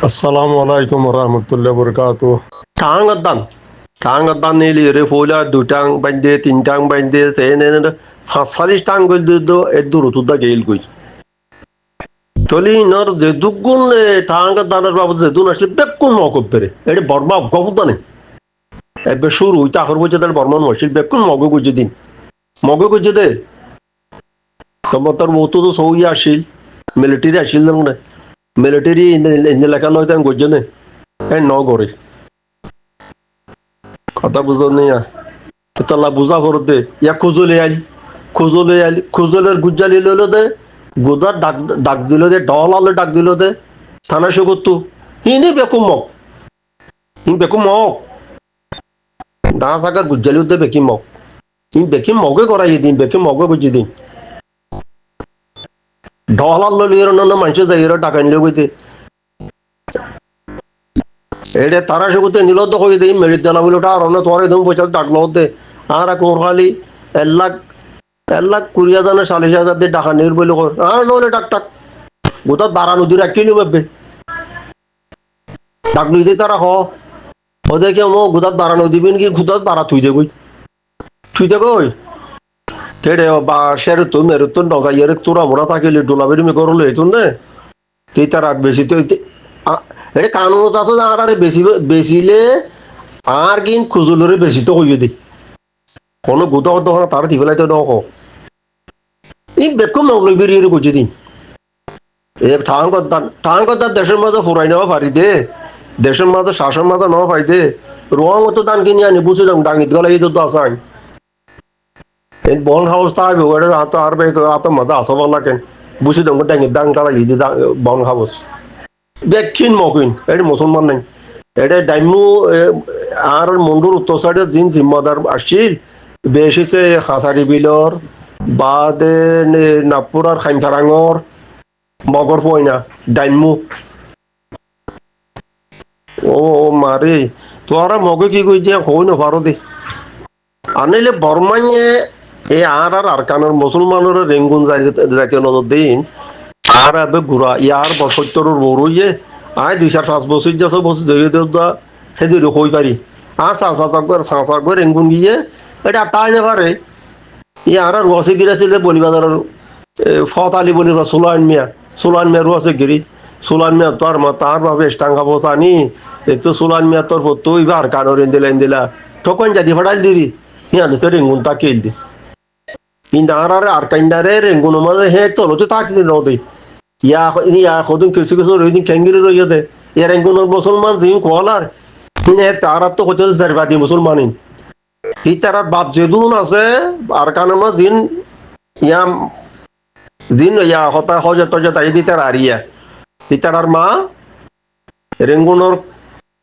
আসসালামু আলাইকুম রহমতুল্লাহ বরকাত টাং নিলি রে ফোলা দুটাং বাইন্দে তিনটাং বাইন্দে সেনে পাঁচ সারিশ টাং গইল দিতো এ দূর তুদা গেল কই তলি নর যে দুগুণ টাং দানের বাবদ যে দুন আসলে বেকুন মকব পেরে এটা বর্মা গবুদা নেই এবে শুরু হইতে আখর বইছে তার বর্মান মসজিদ বেকুন মগ গুজে দিন মগ গুজে দে তোমার তোর মতো তো সৌই আসিল মিলিটারি আসিল না মিলিটারি লেখা লয় তাই গুজে নে ন করে কথা বুঝো নিয়া তালা বুঝা করতে ইয়া খুজলে গুজ্জালি লইলো দে গুদার ডাক ডাক দিল দে ডল আলো ডাক দিল দে থানা সুগত্তু ইনি বেকুম মক ইন বেকুম মক ডা সাকা গুজ্জালি দে বেকি মক ইন বেকি মগে করাই দিন বেকি মগে গুজি দিন ডল আলো লিয়ের না মানুষ যাই ডাকাই নিলে বইতে এটা তারা সুগতে নিল তো কই দিই মেরিট দেলা বলে ওটা আর অন্য তোমার একদম পয়সা ডাকলো হতে আর কোরখালি 1,20,000 40,000 দিয়ে টাকা নির বলে আর নলে টাক টাক গোটা বারা নদী রাখি নি ভাববে ডাক নিতে তারা ও দেখে মো গোদাত বারা নদী বিন কি গোদাত বারা থুই দে কই তেড়ে বা শের তো মেরু তো নগা ইয়ারে তোরা মোরা থাকিলে ডোলাবেরি মে করলে এতুন নে তেই তার আর বেশি তো এটা কানুনত আছে আর আরে বেশি বেশিলে আর কিন খুজুলরে বেশি তো কইয়ে দি কোনো গোটা কথা তার দিবেলাই তো নক ই বেকুম নগলই বেরিয়ে কইছে দিন ঠাং কথা দেশের মাঝে ফুরাই নেওয়া পারি দে দেশের মাঝে শাসন মাঝে নেওয়া পাই দে রং তো দান কিনে আনি বুঝে যাম ডাঙিত গেলে এই তো আসাই এই বন হাউস তা হবে ওটা আতো আর বে তো আতো মজা আসব লাগেন বুঝে যাম ডাঙিত দাং তারা ইদি বন হাউস বেকিন মকিন এটা মুসলমান নাই এটা ডাইমু আর মন্ডুর উত্তর সাইডে জিন জিম্মাদার আসছিল বেশিছে হাসারি বিলর বাদে নাগপুর আর খাইমসারাঙর মগর পয়না ডাইমু ও মারে তোরা মগে কি কই যে হই না পারো দে আনিলে বর্মাইয়ে এই আর আরকানের মুসলমানের রেঙ্গুন জাতীয় নজর দিন আর আবে ঘুরা ইয়ার বছর বড়ইয়ে আয় 2-5 বছর যাচ্ছে বছর ধরে দেওয়া সেদিন হই পারি চাঁচা করে রেঙ্গুন গিয়ে এটা তাই না পারে ইয়ার আর রসে গিরেছিল বলিবাজারের ফত আলী বলিবা সুলাইন মিয়া রসে গিরি সুলান মিয়া তোর মা তার ভাবে টাঙ্গা বসানি একটু সুলান মিয়া তোর তুই বার কানোর দিলা ঠকন জাতি ফটাইল দিদি হিয়া তো রেঙ্গুন তাকিল দি কিন্তু আর কাইন্ডারে রেঙ্গুন মাঝে হে তোলো তো তাকি দিল দে ইয়া কদিন কিছু কিছু রইদিন খেঙ্গিরি রইয়া দে ইয়া রেঙ্গুনের মুসলমান জিম কোয়ালার তিনি তারা তো হচ্ছে জারবাদি মুসলমান ই তার বাপ যেদুন আছে আর কানামা জিন ইয়া ইয়া হতা হজে তজে তাই দি তার আরিয়া ই তার মা রেঙ্গুনর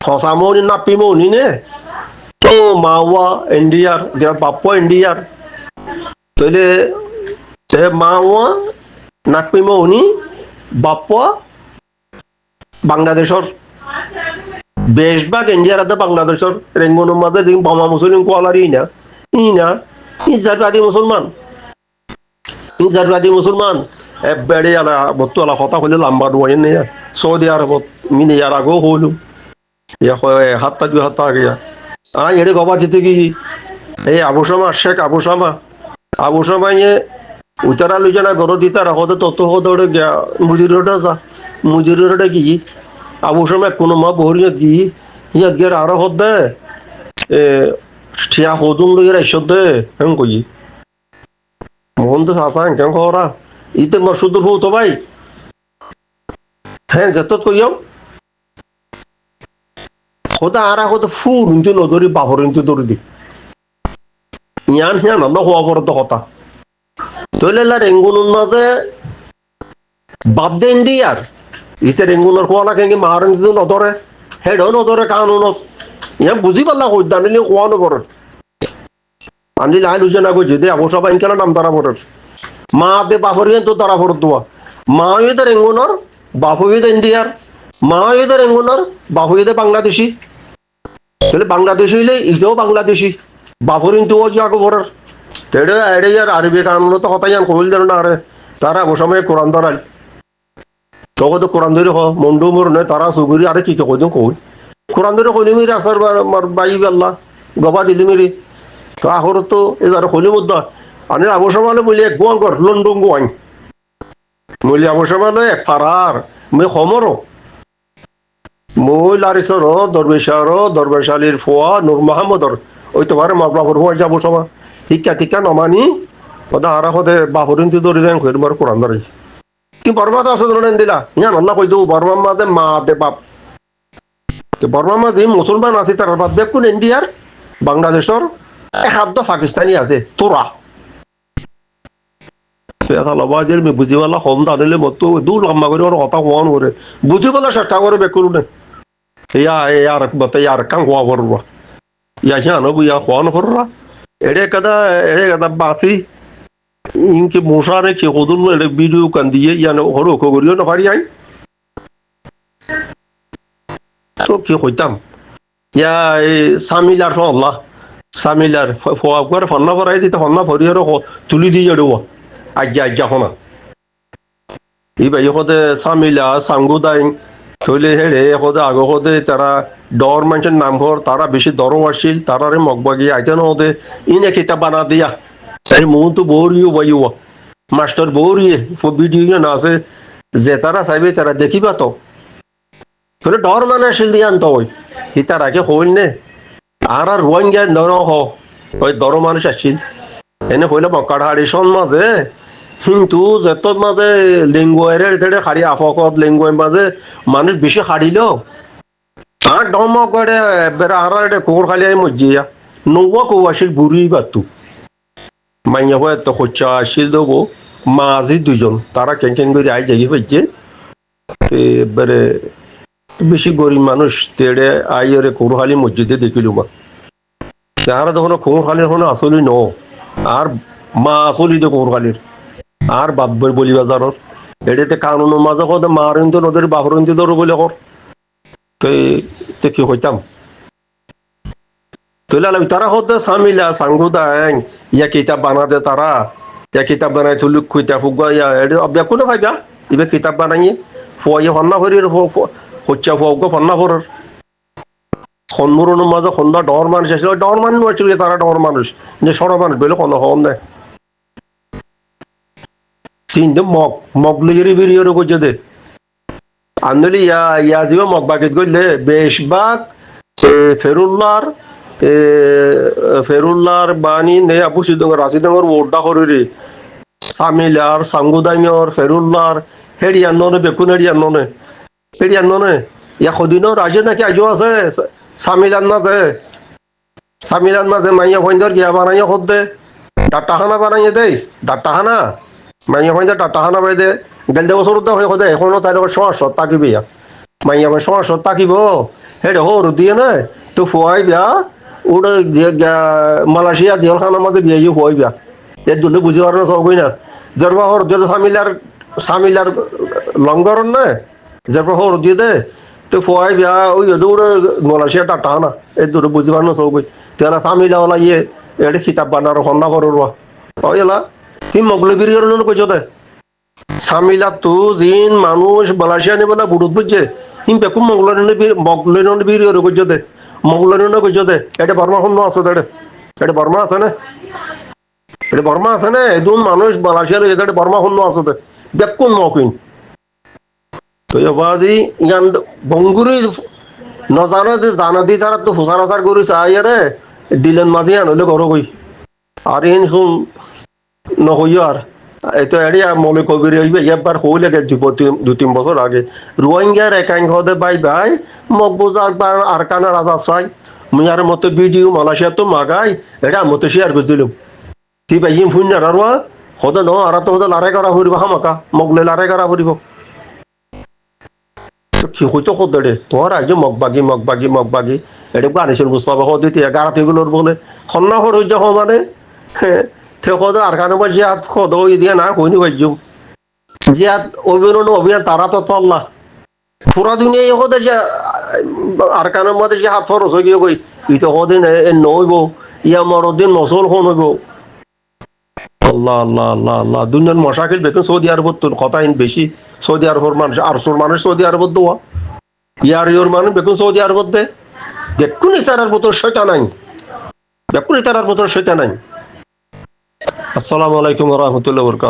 ফসামনি না পিমনি নে তো মাওয়া ইন্ডিয়ার বাপ্পা ইন্ডিয়ার তাহলে সে মাওয়া নাকপিমনি বাপ্পা বাংলাদেশর বেশভাগ ইন্ডিয়ার আছে বাংলাদেশর রেঙ্গুনের মাঝে বোমা মুসলিম কোয়ালারি না ইজারবাদী মুসলমান এবারে আলা বত্তু আলা কথা হইলে লম্বা ডুয়াই নে সৌদি আরবত মিনে ইয়ার আগেও হইলু ইয়া হাত্তা দুই হাত্তা গিয়া এড়ে গবা যেতে কি এই শেখ আবু শামা ইয়ে উতারা লুজানা গর দিতা রাখতে তত হতে গিয়া মুজিরটা কি আবু শামা কোনো মা বহরিয়া কি ইয়াত গিয়ে আরো হতে এ ঠিয়া হদুন লইয়া রাইছত দে হেন কই মোহন তো আসা কেন খবরা ইতে মোর সুদূর হতো ভাই হ্যাঁ যত কইও খোদা আর হতে ফুর ইন্তু নদরি বাবর ইন্তু দরি দি ইয়ান হিয়ান আল্লাহ হওয়া পর তো কথা তইলে রেঙ্গুনুর মাঝে বাপ দে ইন্ডিয়ার ইতে রেঙ্গুনের কোয়ালা কেঙ্গি মাহারন কিন্তু নদরে হেডও নদরে কানুনত ইয়া বুঝি পারলা কই দানিলে কোয়া নবরে আনি লাই লুজে না কই যদি অবশ্য বাইন কেন নাম তারা পড়ে মা দে বাপরিয়ে তো তারা পড়ত দোয়া মা হইতে রেঙ্গুনর বাপ হইতে ইন্ডিয়ার মা হইতে রেঙ্গুনর বাপ হইতে বাংলাদেশি তাহলে বাংলাদেশ হইলে ইতেও বাংলাদেশি বাপরিন তো যে আগে পড়ার তেড়ে এড়ে আর আরবি কানুন তো কথা জান কইল দেন না আরে তারা অবসময়ে কোরআন ধরাল তখন তো কোরআন ধরে হ মন্ডু মোর নয় তারা সুগুরি আরে কি কই দিন কই কোরআন ধরে কইলি মিরি আসার বাই আল্লাহ গবা দিলি মিরি তো আহর তো এবার হলি মুদ্দা আনে আবসমালে বলি এক গোয়ান কর লন্ডন গোয়ান মলি আবসমালে এক ফারার মই খমরো মই লারিসর দরবেশার দরবেশালীর ফোয়া নূর মাহমুদর ওই তোমার বাবর হওয়ার যাবো সমা ঠিকা নমানি ওদা আরা হতে বাবরিন তুই ধরে দেন কইবার কোরআন ধরে কি বর্মা তো আছে ধরেন দিলা ইয়া আল্লাহ কই দেবো বর্মা মাদে মা দে বাপ বর্মা মাঝে মুসলমান আছে তার বাপ বেকুন ইন্ডিয়ার বাংলাদেশের এক হাত পাকিস্তানি আছে তোরা লবাজের বুঝি পালা কম দাঁড়িলে মতো দু লম্বা করে ওর কথা কোয়ান করে বুঝি পালা চেষ্টা করে বেকুন ইয়ার বতে ইয়ার কাং কোয়া করবা ইয়া জানো ইয়া কোয়ান কররা এড়ে কাদা বাসি ইনকে মশারে কি কদুল এড়ে ভিডিও কান দিয়ে ইয়ানো হরো করিও না পারি আই তো কি কইতাম ইয়া সামিলার আল্লাহ সামিলার ফোয়ার ফন্না ফরাই দিতে ফন্না ফরিয়ারও তুলি দিয়ে দেবো আজ্ঞা হনা এই বাই হতে সামিলা সাঙ্গুদাইং থইলে হেড়ে হতে আগে হতে তারা ডর মানুষের নাম ঘর তারা বেশি দরম আসছিল তারারে মগবাগি আইতেন হতে ইনে কিতাব বানা দিয়া এই মন তো বৌরিও বাইও মাস্টার বৌরিয়ে ভিডিও না আছে যে তারা চাইবে তারা দেখিবা তো তোরে ডর মানে আসিল দিয়ে আনতো ওই ই তার আগে হইল নে আর রোহিঙ্গা ধর ওই দর মানুষ আসছিল এনে হইলে মক্কার হাড়িসন মাঝে কিন্তু যত মাঝে লিঙ্গুয়ের হাড়ি আফকত লিঙ্গুয়ের মাঝে মানুষ বেশি হারিল আর ডম করে বেড়া আর এটা কোর খালি আই মজিয়া নৌয়া কৌ আসিল বুড়ি বাতু মাইয়া হয়ে এত খরচা আসিল দেবো মাঝি দুজন তারা কেন করে আই জাগি পাইছে এবারে বেশি গরিব মানুষ তেড়ে আইরে কোরহালি মসজিদে দেখিল বা তারা তখন কোরহালির কোনো আসলি ন আর মা আসলি তো কোরহালির আর বাব্বর বলি বাজারর এটাতে কানুনের মাঝে কথা মারিন তো নদীর বাহরিন তো ধরো বলে কর তো কি হইতাম তাহলে তারা হতে সামিলা সাঙ্গুদা ইয়া কিতাব বানাতে তারা ইয়া কিতাব বানাই তুলুক খুঁজা ফুগা ইয়া এটা কোনো ভাইবা ইবে কিতাব বানাইয়ে ফুয়াইয়ে হন্না ভরির হচ্ছা ফুয়াগ ফন্না ভরার সন্মুরণের মাঝে সন্ধ্যা ডর মানুষ আসলে ডর মানুষ আসলে তারা ডর মানুষ যে সর মানুষ বলে কোনো হন দেয় তিনটে মগলিগিরি বিরিয়র করছে দে আন্দোলি ইয়া দিব মগ বাকিত করলে বেশবাগ ফেরুল্লার বাণী নে আপু সিদ্ধঙ্গর রাশিদঙ্গর ওটা করি সামিলার সাঙ্গুদাইমর ফেরুল্লার হেডিয়ান ননে বেকুন হেডিয়ান ননে ইয়া সদিনও রাজে নাকি আজও আছে সামিলান মাঝে মাইয়া ফইন্দর গিয়া বানাইয়া খদ দে ডাটাখানা বানাইয়ে দেই ডাটাখানা মাইয়া ফইন্দর ডাটাখানা বাই দে গেলদে বছর হয়ে খদে এখনো তাই সমস্যা তাকিবি মাইয়া ভাই সমস্যা তাকিব হেডে হর দিয়ে না তো ফুয়াই বিয়া ওটা মালয়েশিয়া জেলখানার মাঝে বিয়ে ফুয়াই বিয়া এর দুটো বুঝি পারো সবই না যারবা হর দিয়ে সামিলার লঙ্গর না যারপর হর দিয়ে দে তো ফুয়াই বিয়া ওই ওটা মালয়েশিয়া টাটা না এর দুটো বুঝি পারো সবই তাহলে সামিলাওয়ালা ইয়ে এটা খিতাব বানার হন্না করবা তাই এলা কি মগলে বিরিয়র কইছ দে সামিলা তো জিন মানুষ মালয়েশিয়া নিবেলা বুড়ুত বুঝছে হিম বেকুম মগলেন বিরিয়র কইছ দে মগলেন কইছ দে এটা বর্মা হন্য আছে দে এটা বর্মা আছে না এটা বর্মা আছে না এদুন মানুষ মালয়েশিয়ার এটা বর্মা হন্য আছে দে বেকুন মকিন তো বাজি ইয়ান বঙ্গুরি নজানো যে জানা দি তারা তো ফুসার আসার করি চাইয়ারে দিলেন মাঝে আনলে ঘর কই আর ইন শুন নহইও আর এটা এড়িয়া মনে কবির হইবে একবার হইলে দু তিন বছর আগে রোহিঙ্গার একাংশ হতে বাই মকবুজার আর কানা রাজা চাই মুই আর মতো ভিডিও মালয়েশিয়া তো মাগাই এটা মতো শেয়ার করে দিলাম ঠিক ভাই ইম ফুন আর হতে ন আর তো হতে লড়াই করা ফুরিব হামাকা মগলে লড়াই করা ফুরিব কি হইতো খোদে তোমার আজ মগবাগি এটা গানিছিল বুঝতে হতে গারাতিগুলোর বলে সন্না হর হইয়া মানে খোদা আর কানে যে হাত খোদ ওই দিয়ে না কইনি ভাইজুম যে হাত অভিযান তারা তো তল্লা পুরা দুনিয়া হতে যে আর কানের মধ্যে যে হাত খরচ হয়ে গিয়ে কই ই তো হদিন নইব ইয়া মরদিন নসল খন হইব আল্লাহ আল্লাহ আল্লাহ আল্লাহ দুনিয়ার মশাকিল বেতন সৌদি আরবত তোর কথা ইন বেশি সৌদি আরবের মানুষ আর তোর মানুষ সৌদি আরবত দোয়া ইয়ার ইয়োর মানুষ বেকুন সৌদি আরবত দে দেখুন ইতারার মতো শয়তান নাই দেখুন ইতারার মতো শয়তান নাই আসসালামু আলাইকুম ওয়া রাহমাতুল্লাহি ওয়া বারাকাতুহু